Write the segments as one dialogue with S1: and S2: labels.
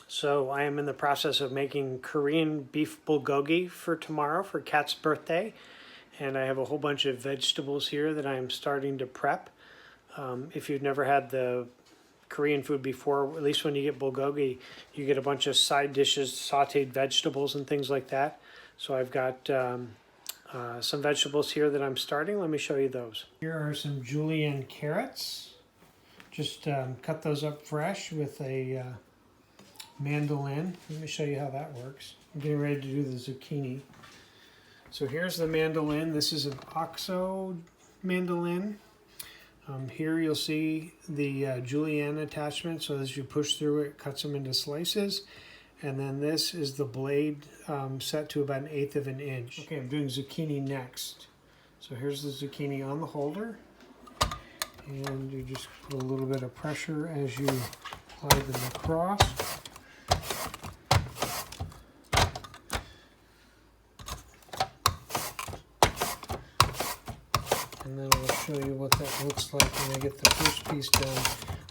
S1: So I am in the process of making Korean beef bulgogi for tomorrow for Kat's birthday. And I have a whole bunch of vegetables here that I am starting to prep. If you've never had the Korean food before, at least when you get bulgogi, you get a bunch of side dishes, sauteed vegetables and things like that. So I've got some vegetables here that I'm starting. Let me show you those. Here are some julienne carrots. Just cut those up fresh with a mandolin. Let me show you how that works. I'm getting ready to do the zucchini. So here's the mandolin. This is an OXO mandolin. Here you'll see the julienne attachment. So as you push through it cuts them into slices. And then this is the blade set to about 1/8 of an inch. Okay, I'm doing zucchini next. So here's the zucchini on the holder. And you just put a little bit of pressure as you apply them across. And then I'll show you what that looks like when I get the first piece done.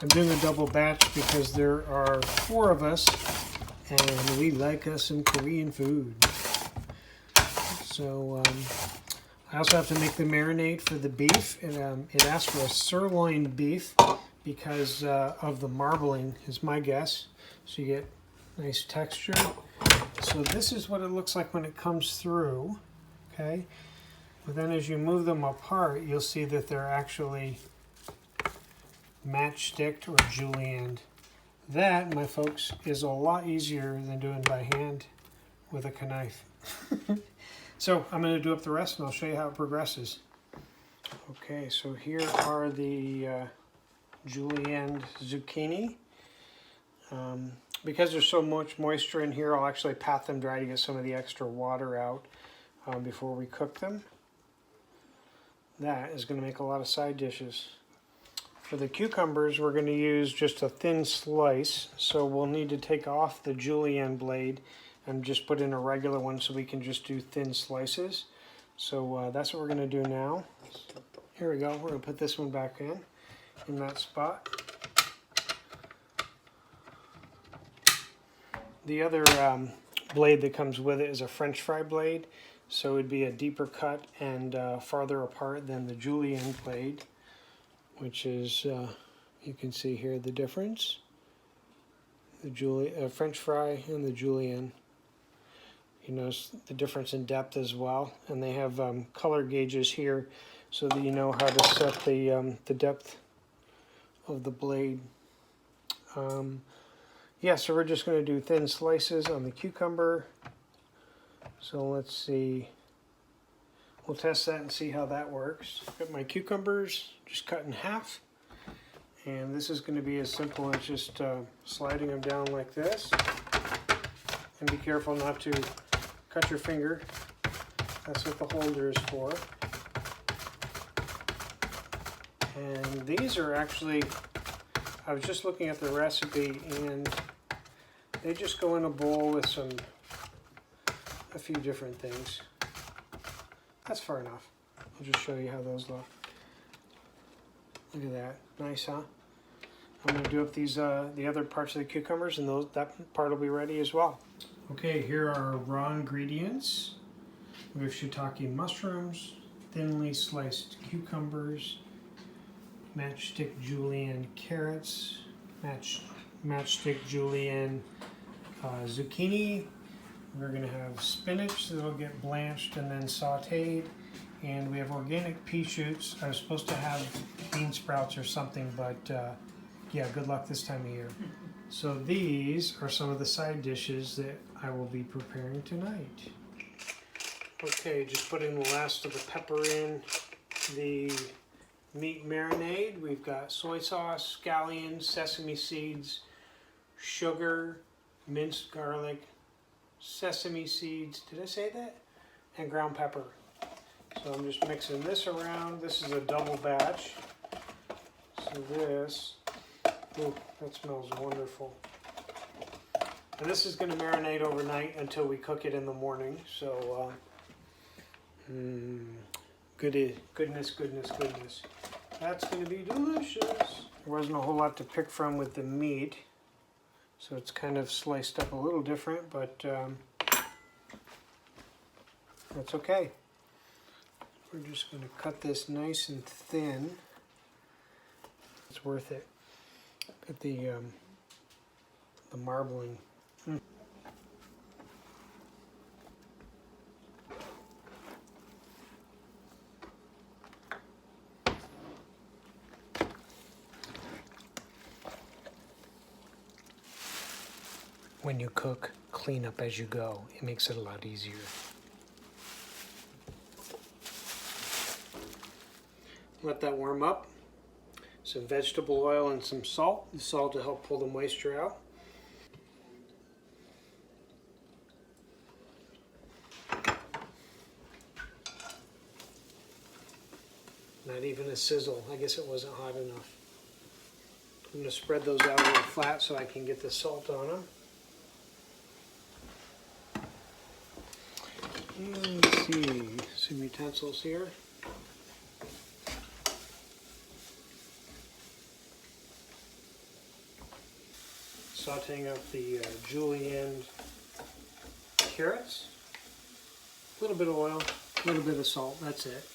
S1: I'm doing a double batch because there are 4 of us and we like us some Korean food. So I also have to make the marinade for the beef. And it asks for a sirloin beef because of the marbling is my guess. So you get nice texture. So this is what it looks like when it comes through. Okay. But then as you move them apart, you'll see that they're actually matchsticked or julienned. That, my folks, is a lot easier than doing by hand with a knife. So I'm going to do up the rest and I'll show you how it progresses. Okay, so here are the julienne zucchini. Because there's so much moisture in here, I'll actually pat them dry to get some of the extra water out before we cook them. That is going to make a lot of side dishes. For the cucumbers, we're going to use just a thin slice, so we'll need to take off the julienne blade and just put in a regular one so we can just do thin slices. So that's what we're going to do now. Here we go. We're going to put this one back in that spot. The other blade that comes with it is a French fry blade. So it would be a deeper cut and farther apart than the julienne blade, which is, you can see here the difference. The French fry and the julienne. You notice the difference in depth as well. And they have color gauges here so that you know how to set the depth of the blade. Yeah, so we're just going to do thin slices on the cucumber. So let's see, we'll test that and see how that works. Got my cucumbers just cut in half. And this is going to be as simple as just sliding them down like this. And be careful not to cut your finger. That's what the holder is for. And these are actually, I was just looking at the recipe and they just go in a bowl with a few different things. That's far enough. I'll just show you how those look. Look at that. Nice, huh? I'm going to do up these the other parts of the cucumbers, and that part will be ready as well. Okay, here are our raw ingredients. We have shiitake mushrooms, thinly sliced cucumbers, matchstick julienne carrots, matchstick julienne zucchini. We're going to have spinach that'll get blanched and then sauteed. And we have organic pea shoots. I was supposed to have bean sprouts or something, but yeah, good luck this time of year. So these are some of the side dishes that I will be preparing tonight. Okay, just putting the last of the pepper in the meat marinade. We've got soy sauce, scallions, sesame seeds, sugar, minced garlic, sesame seeds, did I say that? And ground pepper. So I'm just mixing this around. This is a double batch. So this, ooh, that smells wonderful. And this is going to marinate overnight until we cook it in the morning. So, goodness. That's going to be delicious. There wasn't a whole lot to pick from with the meat. So it's kind of sliced up a little different, but that's okay. We're just going to cut this nice and thin. It's worth it. At the marbling. When you cook, clean up as you go. It makes it a lot easier. Let that warm up. Some vegetable oil and some salt. The salt to help pull the moisture out. Not even a sizzle. I guess it wasn't hot enough. I'm going to spread those out really flat so I can get the salt on them. And let's see, some utensils here. Sauteing up the julienne carrots. A little bit of oil, a little bit of salt, that's it.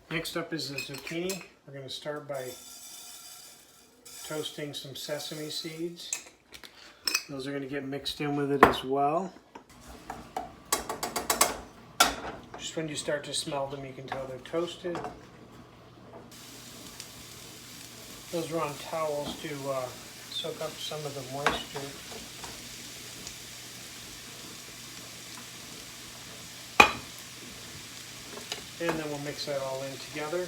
S1: Next up is the zucchini. We're going to start by toasting some sesame seeds. Those are going to get mixed in with it as well. Just when you start to smell them, you can tell they're toasted. Those are on towels to soak up some of the moisture. And then we'll mix that all in together.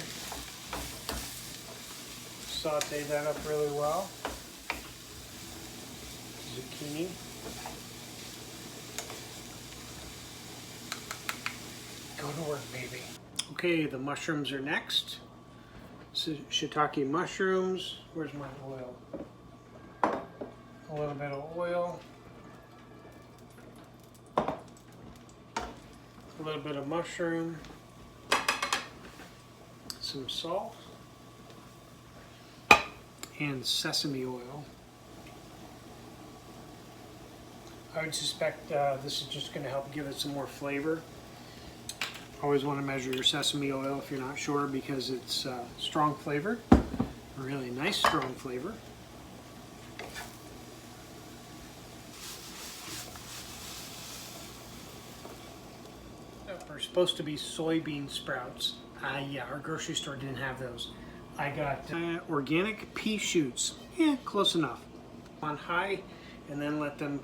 S1: Saute that up really well. Zucchini. Go to work, baby. Okay, the mushrooms are next. Shiitake mushrooms. Where's my oil? A little bit of oil. A little bit of mushroom. Some salt. And sesame oil. I would suspect this is just going to help give it some more flavor. Always want to measure your sesame oil if you're not sure, because it's strong flavor, really nice strong flavor. Are supposed to be soybean sprouts. Yeah, our grocery store didn't have those. I got organic pea shoots. Yeah, close enough. On high, and then let them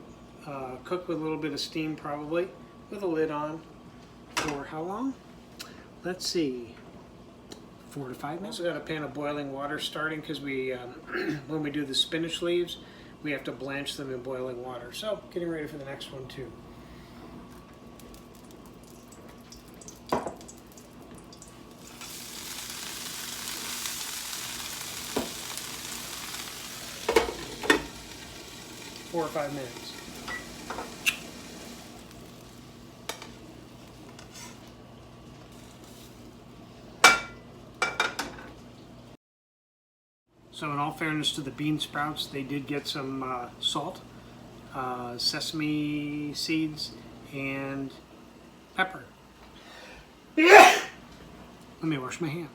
S1: cook with a little bit of steam, probably with a lid on. For how long? Let's see, 4 to 5 minutes. Also got a pan of boiling water starting, because we, when we do the spinach leaves, we have to blanch them in boiling water. So getting ready for the next one too. Four or 5 minutes. So in all fairness to the bean sprouts, they did get some salt, sesame seeds, and pepper. Let me wash my hand.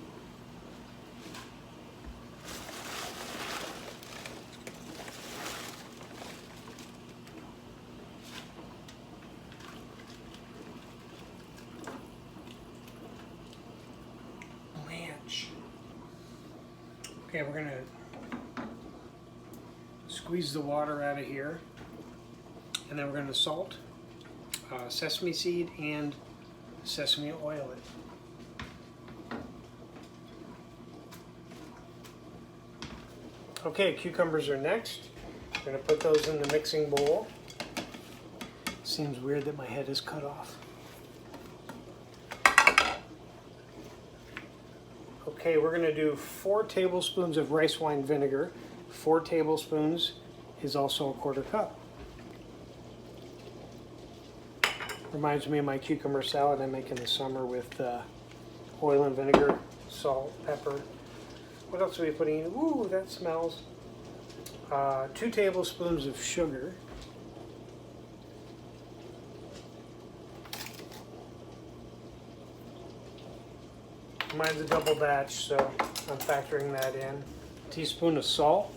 S1: Okay, we're going to squeeze the water out of here, and then we're going to salt, sesame seed, and sesame oil it. Okay, cucumbers are next. We're going to put those in the mixing bowl. Seems weird that my head is cut off. Okay, we're going to do 4 tablespoons of rice wine vinegar. 4 tablespoons is also a 1/4 cup. Reminds me of my cucumber salad I make in the summer with oil and vinegar, salt, pepper, What else are we putting in? Ooh, that smells. 2 tablespoons of sugar. Mine's a double batch, so I'm factoring that in. A teaspoon of salt.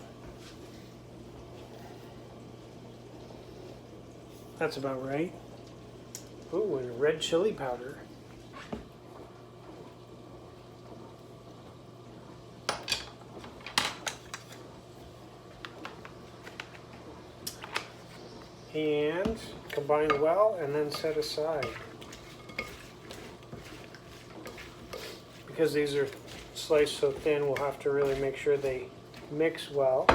S1: That's about right. Ooh, and red chili powder. And combine well and then set aside. Because these are sliced so thin, we'll have to really make sure they mix well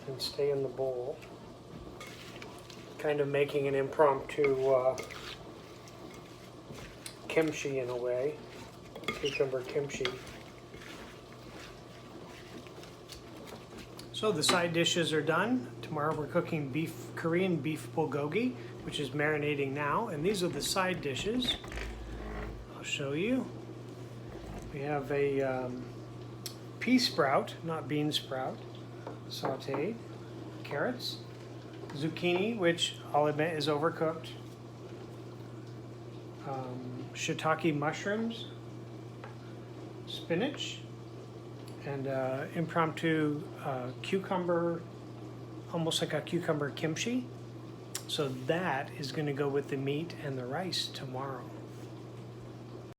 S1: and stay in the bowl. Kind of making an impromptu kimchi in a way, cucumber kimchi. So the side dishes are done. Tomorrow we're cooking Korean beef bulgogi, which is marinating now, and these are the side dishes. I'll show you. We have a pea sprout, not bean sprout, sauteed, carrots, zucchini, which I'll admit is overcooked, shiitake mushrooms, spinach, and impromptu cucumber, almost like a cucumber kimchi. So that is going to go with the meat and the rice tomorrow.